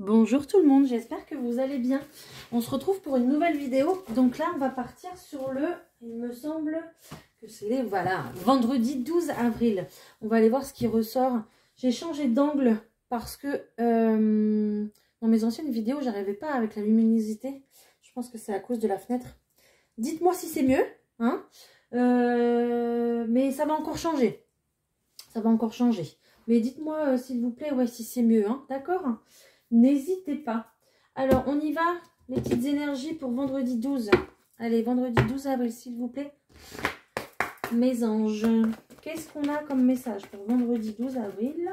Bonjour tout le monde, j'espère que vous allez bien. On se retrouve pour une nouvelle vidéo. Donc là, on va partir sur le, il me semble que c'est, voilà, vendredi 12 avril. On va aller voir ce qui ressort. J'ai changé d'angle parce que dans mes anciennes vidéos, j'arrivais pas avec la luminosité. Je pense que c'est à cause de la fenêtre. Dites-moi si c'est mieux, hein. Mais ça va encore changer. Ça va encore changer. Mais dites-moi s'il vous plaît, ouais, si c'est mieux, hein, d'accord? N'hésitez pas. Alors, on y va, les petites énergies pour vendredi 12. Allez, vendredi 12 avril, s'il vous plaît. Mes anges, qu'est-ce qu'on a comme message pour vendredi 12 avril?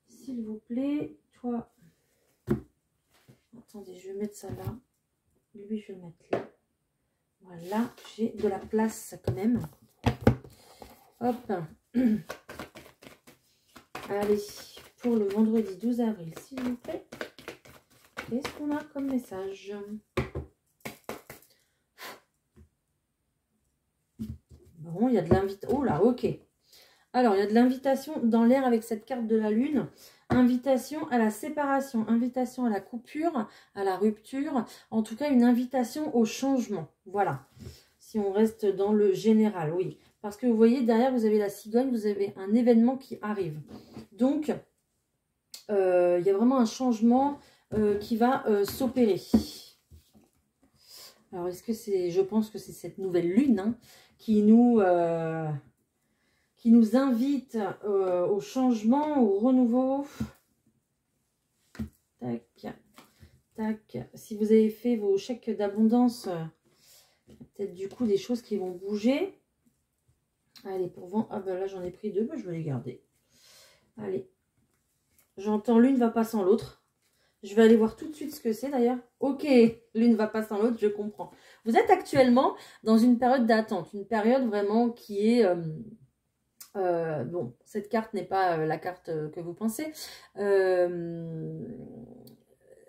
S'il vous plaît, toi. Attendez, je vais mettre ça là. Lui, je vais le mettre là. Voilà, j'ai de la place quand même. Hop. Allez, pour le vendredi 12 avril, s'il vous plaît. Qu'est-ce qu'on a comme message? Bon, il y a de l'invitation. Oh là, ok. Alors, il y a de l'invitation dans l'air avec cette carte de la lune. Invitation à la séparation, invitation à la coupure, à la rupture. En tout cas, une invitation au changement. Voilà. Si on reste dans le général, oui. Parce que vous voyez, derrière, vous avez la cigogne, vous avez un événement qui arrive. Donc, il y a vraiment un changement qui va s'opérer. Alors, est-ce que c'est... Je pense que c'est cette nouvelle lune hein, qui nous invite au changement, au renouveau. Tac, tac. Si vous avez fait vos chèques d'abondance, peut-être du coup des choses qui vont bouger. Allez, pour vendre. Ah ben là, j'en ai pris deux, ben, je vais les garder. Allez. J'entends l'une va pas sans l'autre. Je vais aller voir tout de suite ce que c'est d'ailleurs. Ok, l'une va pas sans l'autre, je comprends. Vous êtes actuellement dans une période d'attente. Une période vraiment qui est... bon, cette carte n'est pas la carte que vous pensez.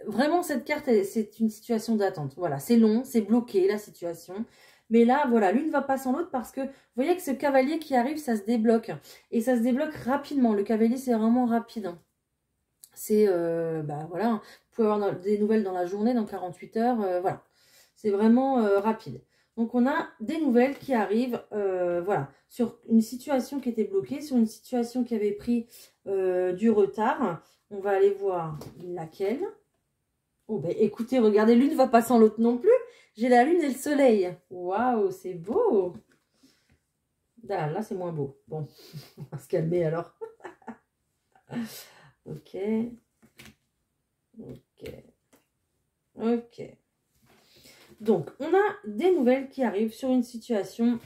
Vraiment, cette carte, c'est une situation d'attente. Voilà, c'est long, c'est bloqué la situation. Mais là, voilà, l'une va pas sans l'autre parce que vous voyez que ce cavalier qui arrive, ça se débloque. Et ça se débloque rapidement. Le cavalier, c'est vraiment rapide. C'est, bah voilà, vous pouvez avoir des nouvelles dans la journée, dans 48 heures. Voilà, c'est vraiment rapide. Donc, on a des nouvelles qui arrivent, voilà, sur une situation qui était bloquée, sur une situation qui avait pris du retard. On va aller voir laquelle. Oh, ben écoutez, regardez, l'une ne va pas sans l'autre non plus. J'ai la lune et le soleil. Waouh, c'est beau. Là, c'est moins beau. Bon, on va se calmer alors. Ok. Ok. Ok. Donc, on a des nouvelles qui arrivent sur une situation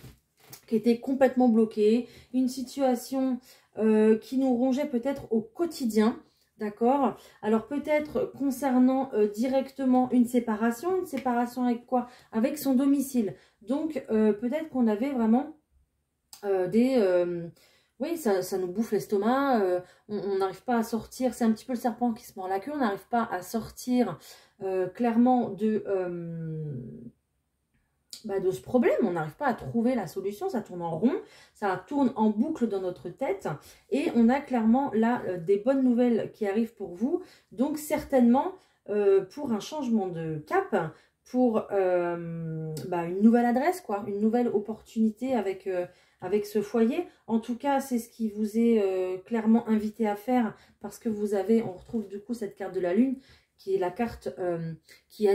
qui était complètement bloquée. Une situation qui nous rongeait peut-être au quotidien. D'accord? Alors peut-être concernant directement une séparation avec quoi? Avec son domicile. Donc peut-être qu'on avait vraiment oui, ça nous bouffe l'estomac, on n'arrive pas à sortir, c'est un petit peu le serpent qui se mord la queue, on n'arrive pas à sortir clairement de ce problème, on n'arrive pas à trouver la solution, ça tourne en rond, ça tourne en boucle dans notre tête et on a clairement là des bonnes nouvelles qui arrivent pour vous, donc certainement pour un changement de cap, pour une nouvelle adresse, quoi, une nouvelle opportunité avec ce foyer. En tout cas, c'est ce qui vous est clairement invité à faire parce que vous avez, on retrouve du coup cette carte de la lune qui est la carte qui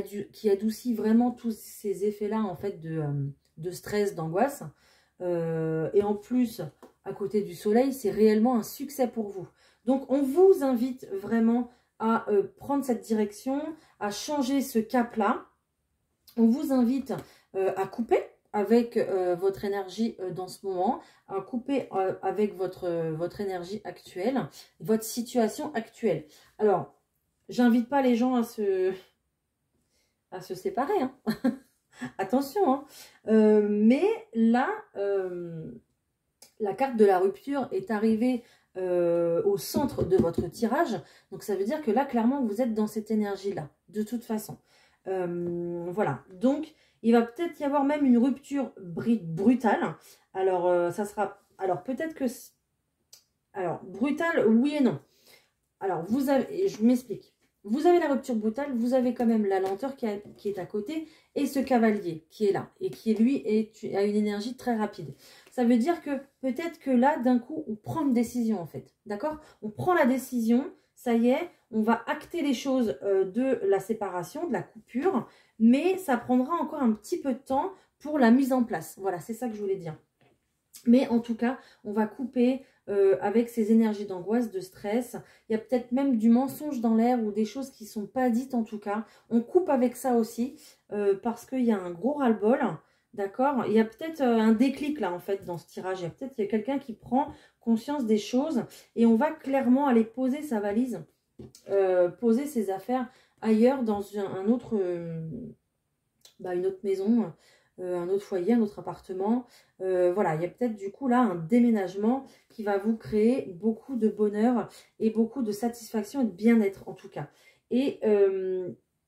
adoucit vraiment tous ces effets-là en fait de stress, d'angoisse. Et en plus, à côté du soleil, c'est réellement un succès pour vous. Donc, on vous invite vraiment à prendre cette direction, à changer ce cap-là. On vous invite à couper avec votre énergie dans ce moment, à couper avec votre énergie actuelle, votre situation actuelle. Alors, j'invite pas les gens à se séparer, hein. Attention, hein. Mais là, la carte de la rupture est arrivée au centre de votre tirage. Donc, ça veut dire que là, clairement, vous êtes dans cette énergie-là, de toute façon. Voilà. Donc, il va peut-être y avoir même une rupture brutale. Alors, ça sera... Alors, peut-être que... Alors, brutale, oui et non. Alors, vous avez... Je m'explique. vous avez la rupture brutale, vous avez quand même la lenteur qui est à côté et ce cavalier qui est là et qui, lui, a une énergie très rapide. Ça veut dire que peut-être que là, d'un coup, on prend une décision, en fait. D'accord? On prend la décision, ça y est, on va acter les choses de la séparation, de la coupure, mais ça prendra encore un petit peu de temps pour la mise en place. Voilà, c'est ça que je voulais dire. Mais en tout cas, on va couper avec ces énergies d'angoisse, de stress. Il y a peut-être même du mensonge dans l'air ou des choses qui ne sont pas dites en tout cas. On coupe avec ça aussi parce qu'il y a un gros ras-le-bol. D'accord? Il y a peut-être un déclic là en fait dans ce tirage. Il y a quelqu'un qui prend conscience des choses et on va clairement aller poser sa valise, poser ses affaires ailleurs dans une autre maison. Un autre foyer, un autre appartement. Voilà, il y a peut-être du coup là un déménagement qui va vous créer beaucoup de bonheur et beaucoup de satisfaction et de bien-être en tout cas. Et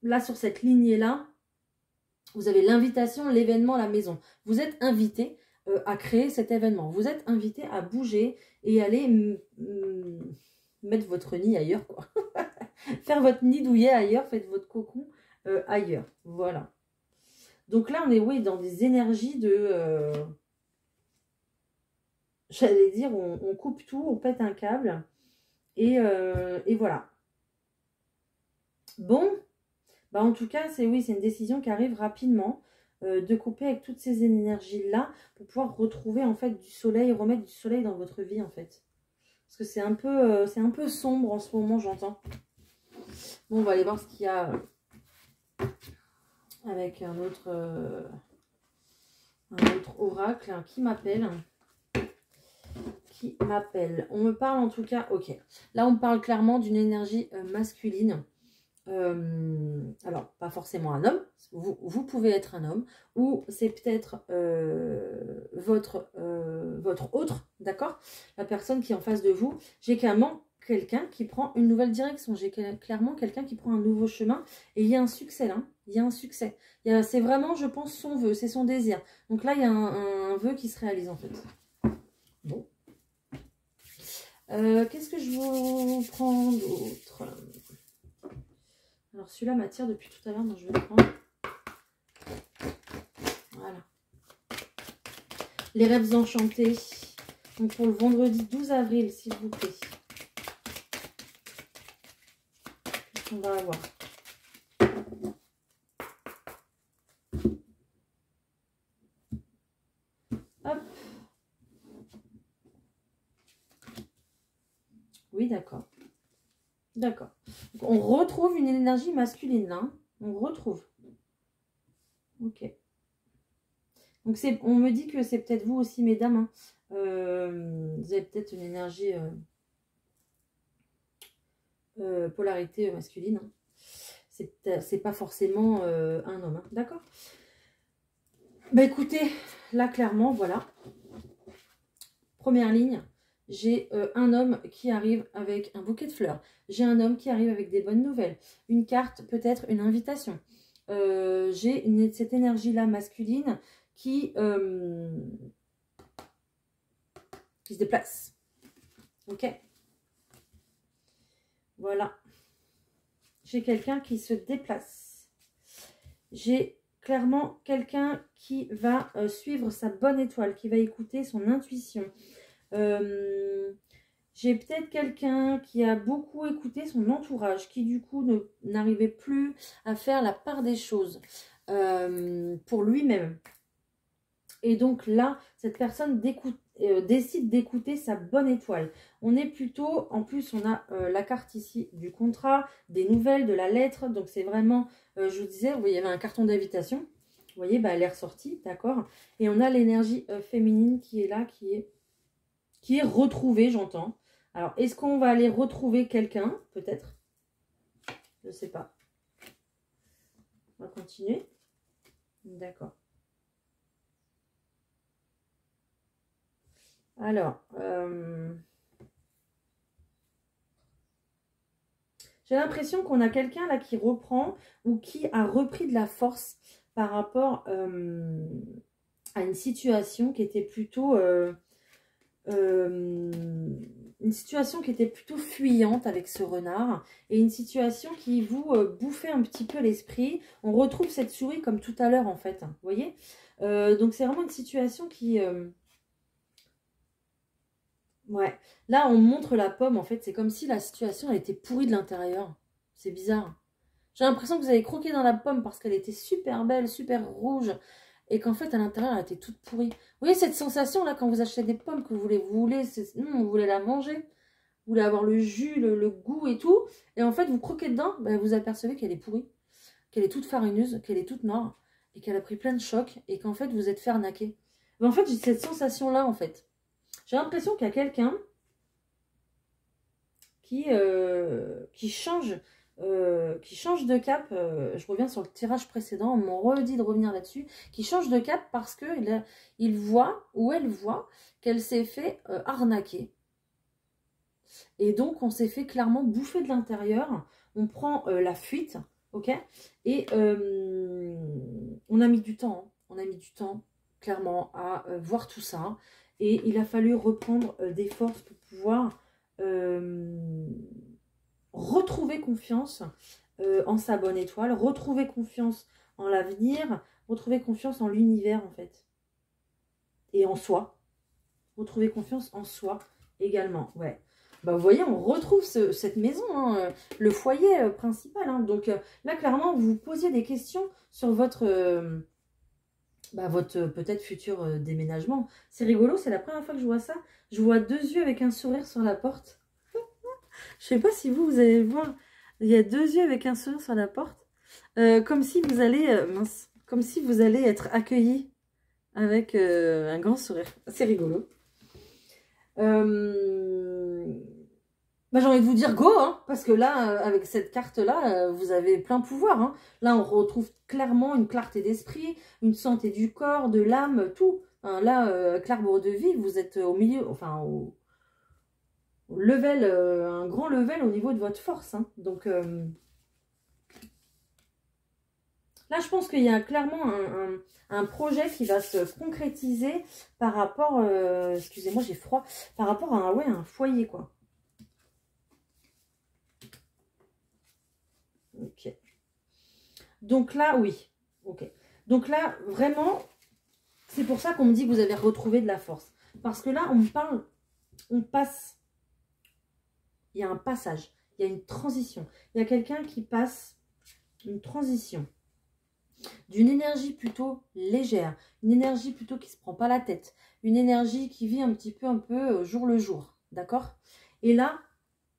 là, sur cette lignée-là, vous avez l'invitation, l'événement, la maison. Vous êtes invité à créer cet événement. Vous êtes invité à bouger et aller mettre votre nid ailleurs, quoi. Faire votre nid douillet ailleurs, faites votre cocon ailleurs. Voilà. Donc là, on est oui, dans des énergies de... j'allais dire, on coupe tout, on pète un câble. Et voilà. Bon, bah en tout cas, c'est une décision qui arrive rapidement. De couper avec toutes ces énergies-là pour pouvoir retrouver en fait du soleil, remettre du soleil dans votre vie en fait. Parce que c'est un peu sombre en ce moment, j'entends. Bon, on va aller voir ce qu'il y a avec un autre oracle qui m'appelle. On me parle en tout cas, ok. Là, on me parle clairement d'une énergie masculine. Alors, pas forcément un homme. Vous pouvez être un homme. Ou c'est peut-être votre autre, d'accord? La personne qui est en face de vous. J'ai clairement quelqu'un qui prend une nouvelle direction. J'ai clairement quelqu'un qui prend un nouveau chemin. Et il y a un succès là. Il y a un succès. C'est vraiment, je pense, son vœu. C'est son désir. Donc là, il y a un vœu qui se réalise en fait. Bon. Qu'est-ce que je vous prends d'autre? Alors celui-là m'attire depuis tout à l'heure, donc je vais le prendre. Voilà. Les rêves enchantés. Donc pour le vendredi 12 avril, s'il vous plaît. Qu'est-ce qu'on va avoir? Hop. Oui, d'accord. D'accord. On retrouve une énergie masculine là. Hein. On retrouve. Ok. Donc on me dit que c'est peut-être vous aussi, mesdames. Hein. Vous avez peut-être une énergie polarité masculine. Hein. C'est pas forcément un homme. Hein. D'accord. Bah écoutez, là clairement, voilà. Première ligne. J'ai un homme qui arrive avec un bouquet de fleurs. J'ai un homme qui arrive avec des bonnes nouvelles. Une carte, peut-être une invitation. J'ai cette énergie-là masculine qui se déplace. Ok? Voilà. J'ai quelqu'un qui se déplace. J'ai clairement quelqu'un qui va suivre sa bonne étoile, qui va écouter son intuition. J'ai peut-être quelqu'un qui a beaucoup écouté son entourage, qui du coup n'arrivait plus à faire la part des choses pour lui-même. Et donc là, cette personne décide d'écouter sa bonne étoile. On est plutôt, en plus on a la carte ici du contrat, des nouvelles, de la lettre. Donc c'est vraiment, je vous disais, vous voyez, il y avait un carton d'invitation. Vous voyez, bah, elle est ressortie, d'accord. Et on a l'énergie féminine qui est là, qui est retrouvée, j'entends. Alors, est-ce qu'on va aller retrouver quelqu'un? Peut-être. Je ne sais pas. On va continuer. D'accord. Alors, j'ai l'impression qu'on a quelqu'un là qui reprend ou qui a repris de la force par rapport à une situation qui était plutôt une situation qui était plutôt fuyante avec ce renard et une situation qui vous bouffait un petit peu l'esprit. On retrouve cette souris comme tout à l'heure en fait, vous voyez. Donc c'est vraiment une situation qui... Ouais, là on montre la pomme en fait, c'est comme si la situation elle était pourrie de l'intérieur. C'est bizarre. J'ai l'impression que vous avez croqué dans la pomme parce qu'elle était super belle, super rouge. Et qu'en fait, à l'intérieur, elle était toute pourrie. Vous voyez cette sensation-là, quand vous achetez des pommes, que vous voulez la manger. Vous voulez avoir le jus, le goût et tout. Et en fait, vous croquez dedans, ben, vous apercevez qu'elle est pourrie. Qu'elle est toute farineuse, qu'elle est toute noire. Et qu'elle a pris plein de chocs. Et qu'en fait, vous êtes fait arnaquer. Ben, en fait, j'ai cette sensation-là, en fait. J'ai l'impression qu'il y a quelqu'un qui change de cap, je reviens sur le tirage précédent, on m'a redit de revenir là-dessus, qui change de cap parce qu'il voit, ou elle voit, qu'elle s'est fait arnaquer. Et donc, on s'est fait clairement bouffer de l'intérieur, on prend la fuite, ok. Et on a mis du temps, hein. On a mis du temps, clairement, à voir tout ça. Et il a fallu reprendre des forces pour pouvoir... retrouver confiance en sa bonne étoile, retrouver confiance en l'avenir, retrouver confiance en l'univers en fait. Et en soi. Retrouver confiance en soi également. Ouais. Bah, vous voyez, on retrouve cette maison, hein, le foyer principal. Hein. Donc là, clairement, vous vous posiez des questions sur votre peut-être futur déménagement. C'est rigolo, c'est la première fois que je vois ça. Je vois 2 yeux avec un sourire sur la porte. Je sais pas si vous allez le voir. Il y a 2 yeux avec un sourire sur la porte. Comme si vous allez... comme si vous allez être accueilli avec un grand sourire. C'est rigolo. J'ai envie de vous dire go, hein, parce que là, avec cette carte-là, vous avez plein pouvoir. Hein. Là, on retrouve clairement une clarté d'esprit, une santé du corps, de l'âme, tout. Hein, là, avec l'arbre de vie, vous êtes au milieu, enfin, au level, un grand level au niveau de votre force. Hein. Donc, là, je pense qu'il y a clairement un projet qui va se concrétiser par rapport, excusez-moi, j'ai froid, par rapport à ouais, un foyer, quoi. Ok. Donc là, oui. Ok. Donc là, vraiment, c'est pour ça qu'on me dit que vous avez retrouvé de la force. Parce que là, on me parle, on passe. Il y a un passage, il y a une transition. Il y a quelqu'un qui passe une transition d'une énergie plutôt légère, une énergie plutôt qui ne se prend pas la tête, une énergie qui vit un peu jour le jour, d'accord? Et là,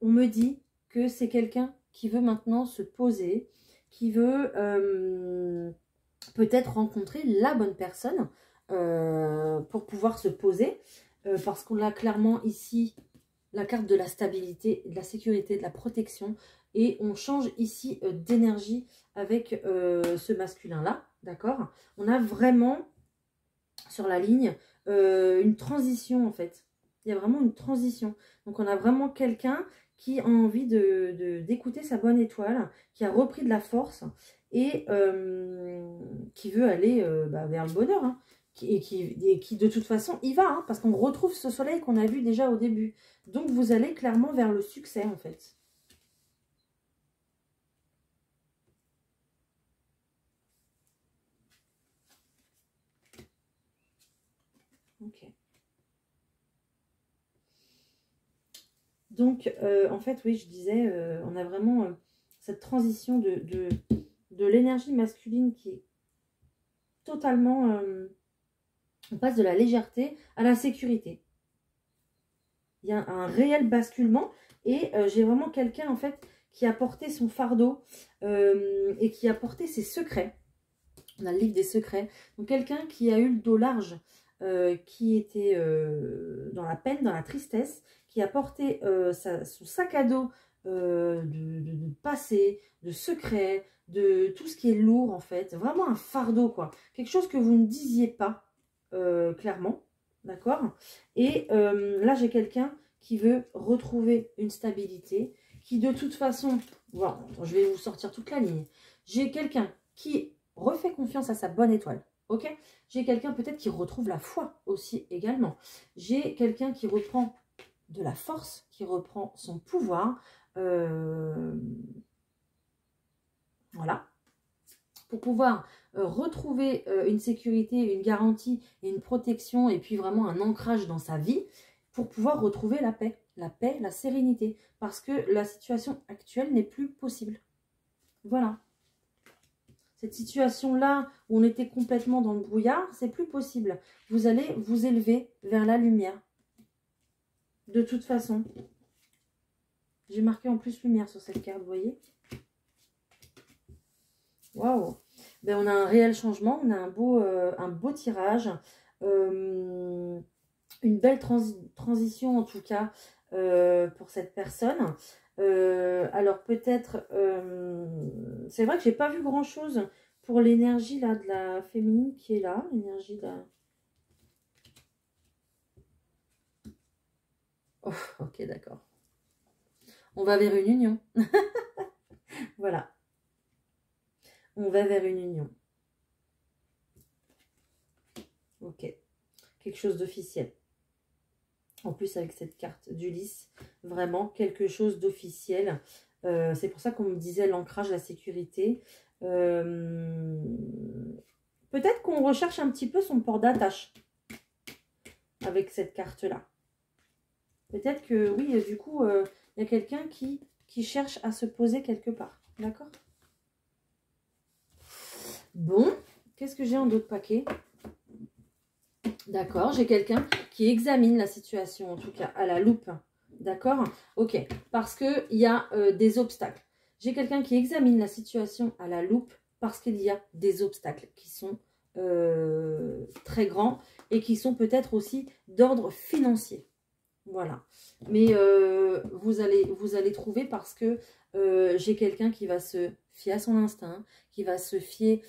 on me dit que c'est quelqu'un qui veut maintenant se poser, qui veut peut-être rencontrer la bonne personne pour pouvoir se poser, parce qu'on a clairement ici la carte de la stabilité, de la sécurité, de la protection. Et on change ici d'énergie avec ce masculin-là, d'accord? On a vraiment, sur la ligne, une transition, en fait. Il y a vraiment une transition. Donc, on a vraiment quelqu'un qui a envie d'écouter sa bonne étoile, qui a repris de la force et qui veut aller vers le bonheur, hein. Et qui de toute façon y va, hein, parce qu'on retrouve ce soleil qu'on a vu déjà au début. Donc vous allez clairement vers le succès en fait. Ok. Donc en fait oui, je disais, on a vraiment cette transition de l'énergie masculine qui est totalement... on passe de la légèreté à la sécurité. Il y a un réel basculement et j'ai vraiment quelqu'un en fait qui a porté son fardeau et qui a porté ses secrets. On a le livre des secrets. Donc quelqu'un qui a eu le dos large, qui était dans la peine, dans la tristesse, qui a porté son sac à dos de passé, de secrets, de tout ce qui est lourd en fait. Vraiment un fardeau quoi. Quelque chose que vous ne disiez pas clairement. D'accord? Et là, j'ai quelqu'un qui veut retrouver une stabilité, qui de toute façon, voilà, je vais vous sortir toute la ligne. J'ai quelqu'un qui refait confiance à sa bonne étoile, ok? J'ai quelqu'un peut-être qui retrouve la foi aussi également. J'ai quelqu'un qui reprend de la force, qui reprend son pouvoir. Voilà. Pour pouvoir retrouver une sécurité, une garantie et une protection et puis vraiment un ancrage dans sa vie pour pouvoir retrouver la paix, la sérénité. Parce que la situation actuelle n'est plus possible. Voilà. Cette situation-là où on était complètement dans le brouillard, c'est plus possible. Vous allez vous élever vers la lumière. De toute façon. J'ai marqué en plus lumière sur cette carte, vous voyez. Waouh! Ben, on a un réel changement, on a un beau tirage, une belle transition en tout cas pour cette personne. Alors peut-être, c'est vrai que j'ai pas vu grand chose pour l'énergie là de la féminine qui est là, l'énergie de la... Oh, ok, d'accord. On va vers une union. Voilà. On va vers une union. Ok. Quelque chose d'officiel. En plus, avec cette carte d'Ulysse, vraiment quelque chose d'officiel. C'est pour ça qu'on me disait l'ancrage, la sécurité. Peut-être qu'on recherche un petit peu son port d'attache avec cette carte-là. Peut-être que, oui, du coup, il y a quelqu'un qui cherche à se poser quelque part. D'accord? Bon, qu'est-ce que j'ai en d'autres paquets? D'accord, j'ai quelqu'un qui examine la situation, en tout cas, à la loupe. D'accord? Ok, parce qu'il y a des obstacles. J'ai quelqu'un qui examine la situation à la loupe parce qu'il y a des obstacles qui sont très grands et qui sont peut-être aussi d'ordre financier. Voilà. Mais vous allez trouver parce que j'ai quelqu'un qui va se fier à son instinct, qui va se fier...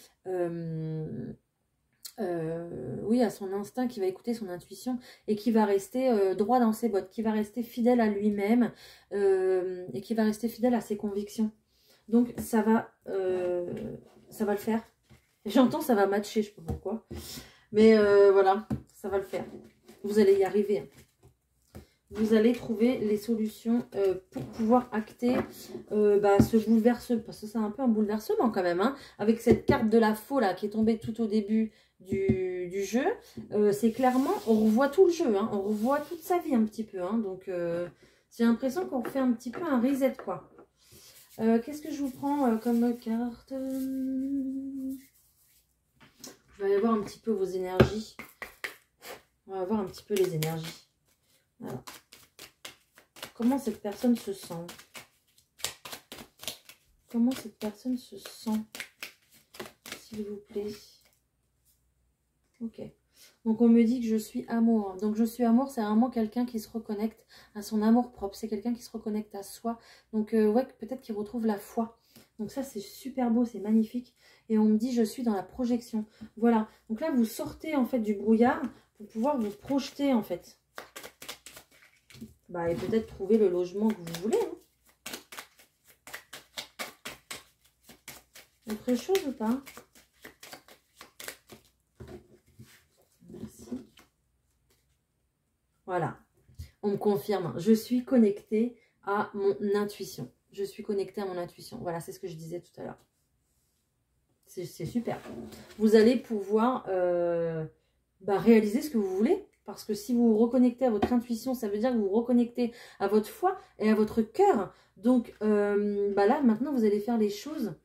oui, à son instinct, qui va écouter son intuition et qui va rester droit dans ses bottes, qui va rester fidèle à lui-même et qui va rester fidèle à ses convictions. Donc, ça va le faire. J'entends, ça va matcher, je ne sais pas pourquoi. Mais voilà, ça va le faire. Vous allez y arriver. Hein. Vous allez trouver les solutions pour pouvoir acter ce bouleversement. Parce que c'est un peu un bouleversement quand même. Hein, avec cette carte de la faux là qui est tombée tout au début du jeu. C'est clairement, on revoit tout le jeu. Hein, on revoit toute sa vie un petit peu. Hein, donc j'ai l'impression qu'on refait un petit peu un reset quoi. Qu'est-ce que je vous prends comme carte? Je vais aller voir un petit peu vos énergies. On va voir un petit peu les énergies. Alors, comment cette personne se sent? Comment cette personne se sent? S'il vous plaît. Ok. Donc, on me dit que je suis amour. Donc, je suis amour, c'est vraiment quelqu'un qui se reconnecte à son amour propre. C'est quelqu'un qui se reconnecte à soi. Donc, ouais, peut-être qu'il retrouve la foi. Donc, ça, c'est super beau, c'est magnifique. Et on me dit, je suis dans la projection. Voilà. Donc là, vous sortez, en fait, du brouillard pour pouvoir vous projeter, en fait. Bah, et peut-être trouver le logement que vous voulez. Hein. Autre chose ou pas? Merci. Voilà. On me confirme. Je suis connectée à mon intuition. Je suis connectée à mon intuition. Voilà, c'est ce que je disais tout à l'heure. C'est super. Vous allez pouvoir réaliser ce que vous voulez. Parce que si vous vous reconnectez à votre intuition, ça veut dire que vous vous reconnectez à votre foi et à votre cœur. Donc là, maintenant, vous allez faire les choses.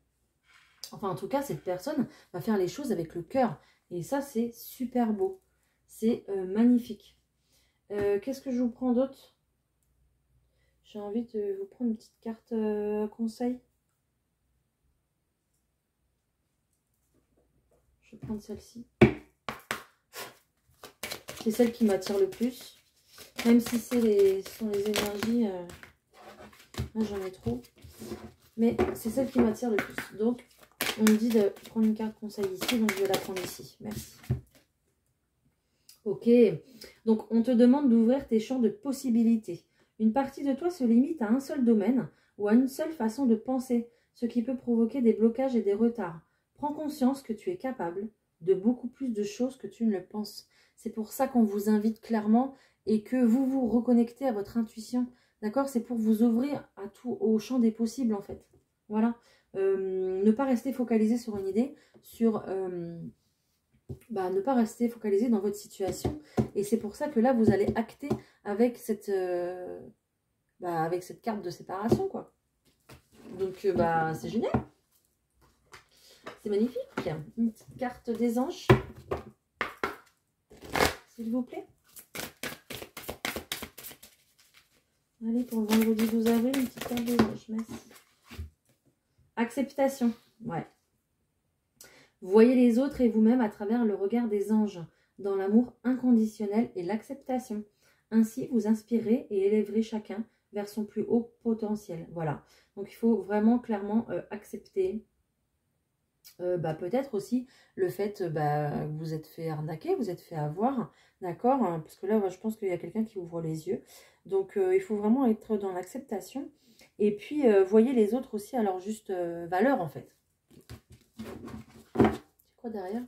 Enfin, en tout cas, cette personne va faire les choses avec le cœur. Et ça, c'est super beau. C'est magnifique. Qu'est-ce que je vous prends d'autre? J'ai envie de vous prendre une petite carte conseil. Je vais prendre celle-ci. C'est celle qui m'attire le plus. Même si ce sont les énergies... là, j'en ai trop. Mais c'est celle qui m'attire le plus. Donc, on me dit de prendre une carte conseil ici. Donc, je vais la prendre ici. Merci. Ok. Donc, on te demande d'ouvrir tes champs de possibilités. Une partie de toi se limite à un seul domaine ou à une seule façon de penser, ce qui peut provoquer des blocages et des retards. Prends conscience que tu es capable de beaucoup plus de choses que tu ne le penses. C'est pour ça qu'on vous invite clairement et que vous vous reconnectez à votre intuition. D'accord? C'est pour vous ouvrir à tout, au champ des possibles, en fait. Voilà. Ne pas rester focalisé sur une idée, sur... ne pas rester focalisé dans votre situation. Et c'est pour ça que là, vous allez acter avec cette carte de séparation, quoi. Donc, c'est génial. C'est magnifique. Une petite carte des anges. S'il vous plaît. Allez, pour le vendredi 12 avril, une petite carte des anges. Merci. Acceptation. Ouais. Voyez les autres et vous-même à travers le regard des anges, dans l'amour inconditionnel et l'acceptation. Ainsi, vous inspirez et élèverez chacun vers son plus haut potentiel. Voilà. Donc, il faut vraiment clairement accepter peut-être aussi le fait que vous êtes fait arnaquer, vous êtes fait avoir, d'accord, hein, parce que là, je pense qu'il y a quelqu'un qui ouvre les yeux. Donc, il faut vraiment être dans l'acceptation. Et puis, voyez les autres aussi à leur juste valeur, en fait. C'est quoi derrière?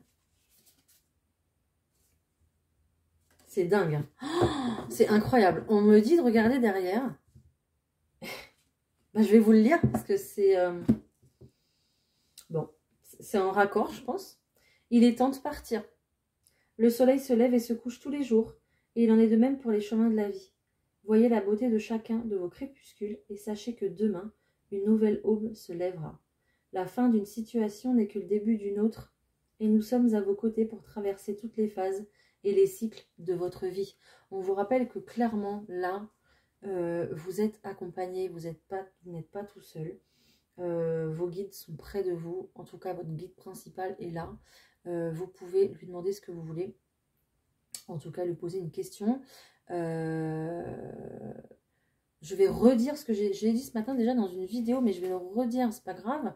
C'est dingue. Hein. Oh, c'est incroyable. On me dit de regarder derrière. Je vais vous le lire parce que c'est... Bon, c'est en raccord, je pense. Il est temps de partir. Le soleil se lève et se couche tous les jours. Et il en est de même pour les chemins de la vie. Voyez la beauté de chacun de vos crépuscules et sachez que demain, une nouvelle aube se lèvera. La fin d'une situation n'est que le début d'une autre. Et nous sommes à vos côtés pour traverser toutes les phases et les cycles de votre vie. On vous rappelle que clairement, là, vous êtes accompagné, vous n'êtes pas tout seul. Vos guides sont près de vous. En tout cas, votre guide principal est là. Vous pouvez lui demander ce que vous voulez. En tout cas, lui poser une question. Je vais redire ce que j'ai dit ce matin déjà dans une vidéo, mais je vais le redire, c'est pas grave.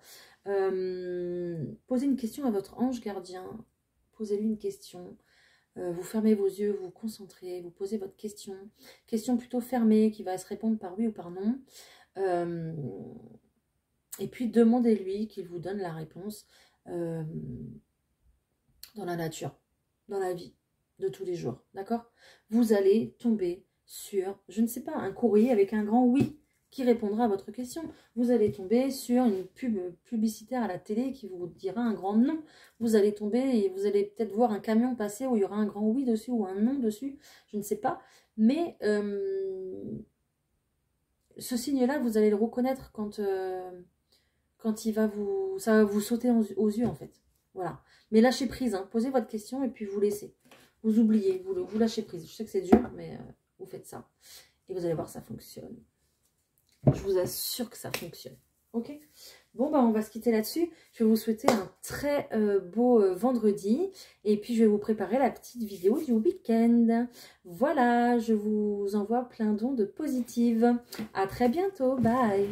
Posez une question à votre ange gardien. Posez-lui une question. Vous fermez vos yeux, vous vous concentrez, vous posez votre question. Question plutôt fermée qui va se répondre par oui ou par non. Et puis demandez-lui qu'il vous donne la réponse dans la nature, dans la vie de tous les jours. D'accord? Vous allez tomber sur, je ne sais pas, un courrier avec un grand oui qui répondra à votre question. Vous allez tomber sur une pub publicitaire à la télé qui vous dira un grand non. Vous allez tomber et vous allez peut-être voir un camion passer où il y aura un grand oui dessus ou un non dessus. Je ne sais pas. Mais ce signe-là, vous allez le reconnaître quand ça va vous sauter aux yeux en fait. Voilà. Mais lâchez prise. Hein. Posez votre question et puis vous laissez. Vous oubliez. Vous lâchez prise. Je sais que c'est dur, mais vous faites ça. Et vous allez voir, ça fonctionne. Je vous assure que ça fonctionne. Ok? Bon, on va se quitter là-dessus. Je vais vous souhaiter un très beau vendredi. Et puis, je vais vous préparer la petite vidéo du week-end. Voilà, je vous envoie plein d'ondes positives. À très bientôt. Bye!